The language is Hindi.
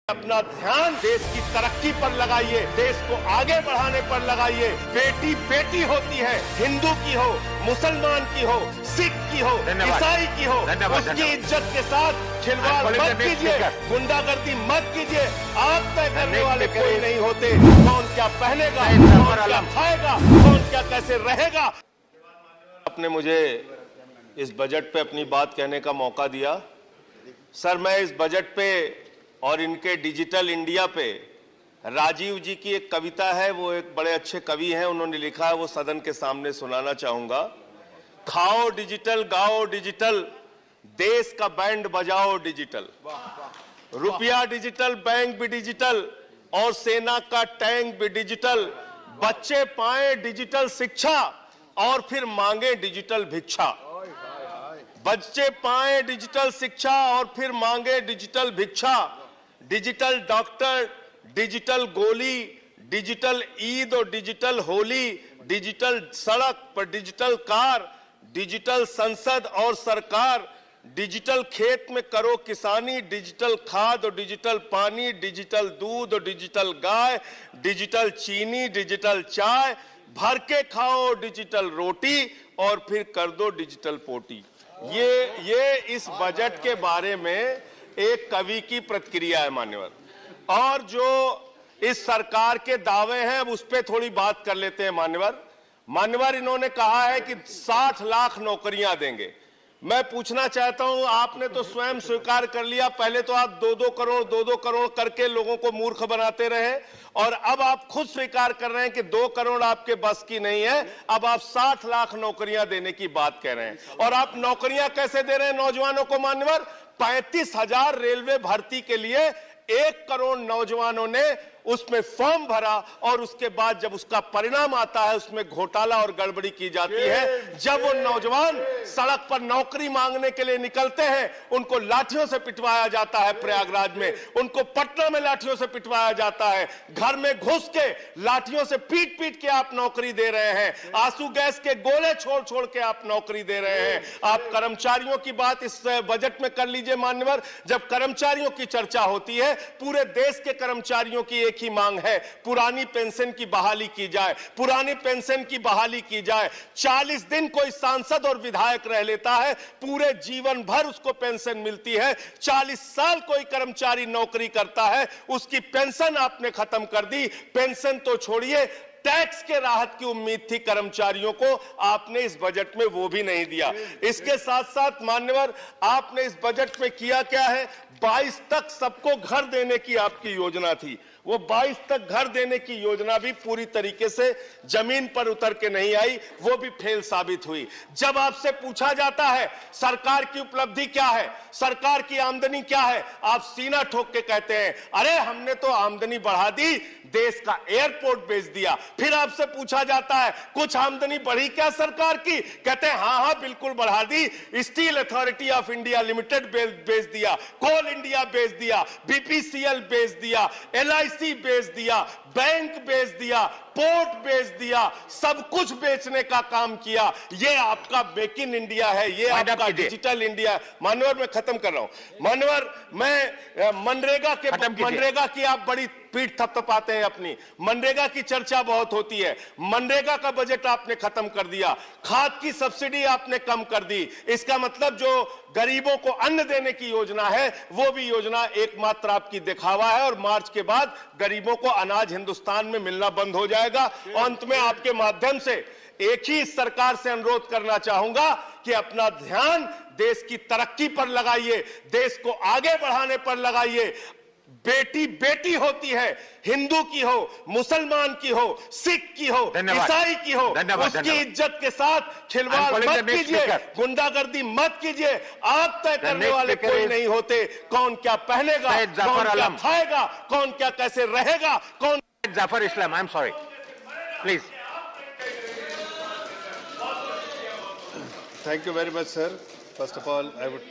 अपना ध्यान देश की तरक्की पर लगाइए, देश को आगे बढ़ाने पर लगाइए। बेटी बेटी होती है, हिंदू की हो, मुसलमान की हो, सिख की हो, ईसाई की हो, उसकी इज्जत के साथ खिलवाड़ मत कीजिए, गुंडागर्दी मत कीजिए। आप तय करने वाले कोई नहीं होते। कौन क्या पहनेगा, कौन क्या खाएगा, कौन क्या कैसे रहेगा। आपने मुझे इस बजट पे अपनी बात कहने का मौका दिया। सर, मैं इस बजट पे और इनके डिजिटल इंडिया पे राजीव जी की एक कविता है, वो एक बड़े अच्छे कवि हैं, उन्होंने लिखा है, वो सदन के सामने सुनाना चाहूंगा। खाओ डिजिटल, गाओ डिजिटल, देश का बैंड बजाओ डिजिटल, रुपया डिजिटल, बैंक भी डिजिटल और सेना का टैंक भी डिजिटल। बच्चे पाए डिजिटल शिक्षा और फिर मांगे डिजिटल भिक्षा। बच्चे पाए डिजिटल शिक्षा और फिर मांगे डिजिटल भिक्षा। डिजिटल डॉक्टर, डिजिटल गोली, डिजिटल ईद और डिजिटल होली, डिजिटल सड़क पर डिजिटल कार, डिजिटल संसद और सरकार, डिजिटल खेत में करो किसानी, डिजिटल खाद और डिजिटल पानी, डिजिटल दूध और डिजिटल गाय, डिजिटल चीनी, डिजिटल चाय, भर के खाओ डिजिटल रोटी और फिर कर दो डिजिटल पोटी। ये इस बजट के बारे में एक कवि की प्रतिक्रिया है मान्यवर। और जो इस सरकार के दावे हैं, अब उस पर थोड़ी बात कर लेते हैं मान्यवर। इन्होंने कहा है कि 60 लाख नौकरियां देंगे। मैं पूछना चाहता हूं, आपने तो स्वयं स्वीकार कर लिया, पहले तो आप 2-2 करोड़ करके लोगों को मूर्ख बनाते रहे और अब आप खुद स्वीकार कर रहे हैं कि 2 करोड़ आपके बस की नहीं है। अब आप 60 लाख नौकरियां देने की बात कह रहे हैं। और आप नौकरियां कैसे दे रहे हैं नौजवानों को मान्यवर? 35,000 रेलवे भर्ती के लिए 1 करोड़ नौजवानों ने उसमें फॉर्म भरा और उसके बाद जब उसका परिणाम आता है उसमें घोटाला और गड़बड़ी की जाती है। जब वो नौजवान सड़क पर नौकरी मांगने के लिए निकलते हैं, उनको लाठियों से पिटवाया जाता है प्रयागराज में, उनको पटना में लाठियों से पिटवाया जाता है, घर में घुस के लाठियों से पीट पीट के आप नौकरी दे रहे हैं, आंसू गैस के गोले छोड़ छोड़ के आप नौकरी दे रहे हैं। आप कर्मचारियों की बात इस बजट में कर लीजिए मान्यवर। जब कर्मचारियों की चर्चा होती है, पूरे देश के कर्मचारियों की एक ही मांग है, पुरानी पेंशन की बहाली की जाए, पुरानी पेंशन की बहाली की जाए। 40 दिन कोई सांसद और विधायक रह लेता है, पूरे जीवन भर उसको पेंशन मिलती है। 40 साल कोई कर्मचारी नौकरी करता है, उसकी पेंशन आपने खत्म कर दी। पेंशन तो छोड़िए, टैक्स के राहत की उम्मीद थी कर्मचारियों को, आपने इस बजट में वो भी नहीं दिया। इसके साथ साथ मान्यवर, आपने इस बजट में किया क्या है? 22 तक सबको घर देने की आपकी योजना थी। वो 22 तक घर देने की योजना भी पूरी तरीके से जमीन पर उतर के नहीं आई, वो भी फेल साबित हुई। जब आपसे पूछा जाता है सरकार की उपलब्धि क्या है, सरकार की आमदनी क्या है, आप सीना ठोक के कहते हैं अरे हमने तो आमदनी बढ़ा दी, देश का एयरपोर्ट बेच दिया। फिर आपसे पूछा जाता है कुछ आमदनी बढ़ी क्या सरकार की, कहते हैं हाँ हाँ बिल्कुल बढ़ा दी, Steel Authority of India Limited बेच दिया, कोल इंडिया बेच दिया, बीपीसीएल बेच दिया, एलआईसी बेच दिया, बैंक बेच दिया, पोर्ट बेच दिया, सब कुछ बेचने का काम किया। ये आपका मेक इन इंडिया है, ये आपका डिजिटल इंडिया है। मानवर, मैं खत्म कर रहा हूं मानवर। मैं मनरेगा की आप बड़ी पीठ थपथपाते हैं अपनी, मनरेगा की चर्चा बहुत होती है। मनरेगा का बजट आपने खत्म कर दिया, खाद की सब्सिडी आपने कम कर दी। इसका मतलब जो गरीबों को अन्न देने की योजना है, वो भी योजना एकमात्र आपकी दिखावा है और मार्च के बाद गरीबों को अनाज हिंदुस्तान में मिलना बंद हो जाएगा। अंत में आपके माध्यम से एक ही सरकार से अनुरोध करना चाहूंगा कि अपना ध्यान देश की तरक्की पर लगाइए, देश को आगे बढ़ाने पर लगाइए। बेटी बेटी होती है, हिंदू की हो, मुसलमान की हो, सिख की हो, ईसाई की हो, उसकी इज्जत के साथ खिलवाड़ मत कीजिए, गुंडागर्दी मत कीजिए। आप तय करने वाले कोई नहीं होते। कौन क्या पहनेगा, कौन क्या खाएगा, कौन क्या कैसे रहेगा, कौन Zafar Islam, I'm sorry. Please. Thank you very much, sir. First of all, I would